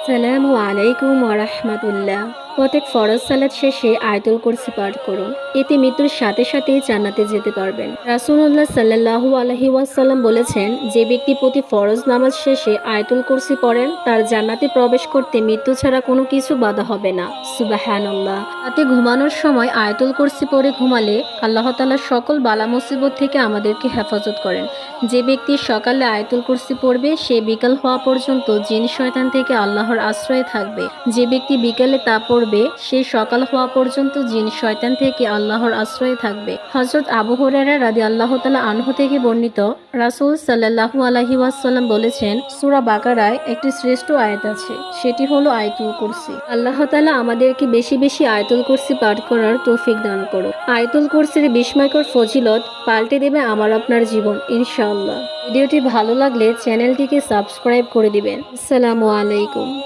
সালামু আলাইকুম ওয়া রাহমাতুল্লাহ। প্রত্যেক ফরজ সালাত শেষে আয়াতুল কুরসি পাঠ করুন। এতে মৃত্যুর সাথে সাথেই জান্নাতে যেতে পারবেন। রাসূলুল্লাহ সাল্লাল্লাহু আলাইহি ওয়াসাল্লাম বলেছেন, যে ব্যক্তি প্রতি ফরজ নামাজ শেষে আয়াতুল কুরসি পড়েন তার জান্নাতে প্রবেশ করতে মৃত্যু ছাড়া কোনো কিছু বাধা হবে না। সুবহানাল্লাহ। রাতে ঘুমানোর সময় আয়াতুল কুরসি পড়ে ঘুমালে আল্লাহ তাআলা সকল বালা মুসিবত থেকে আমাদেরকে হেফাজত করেন। যে ব্যক্তি সকালে আয়াতুল কুরসি পড়বে সে বিকাল হওয়া পর্যন্ত জিন শয়তান থেকে আল্লাহর আশ্রয়ে থাকবে। যে ব্যক্তি বিকালে তা পড়বে সে সকাল হওয়া পর্যন্ত জিন শয়তান থেকে আল্লাহর আশ্রয়ে থাকবে। হযরত আবু হুরায়রা রাদিয়াল্লাহু তাআলা আনহু থেকে বর্ণিত, রাসূল সাল্লাল্লাহু আলাইহি ওয়াসাল্লাম বলেছেন, সূরা বাকারায় একটি শ্রেষ্ঠ আয়াত আছে, সেটি হলো আয়াতুল কুরসি। আল্লাহ তাআলা আমাদেরকে বেশি বেশি আয়াতুল কুরসি পাঠ করার তৌফিক দান করুন। আয়াতুল কুরসির বিস্ময়কর ফজিলত পাল্টে দেবে আমার আপনার জীবন ইনশাআল্লাহ। ভিডিওটি ভালো লাগলে চ্যানেলটিকে সাবস্ক্রাইব করে দিবেন। আসসালামু আলাইকুম।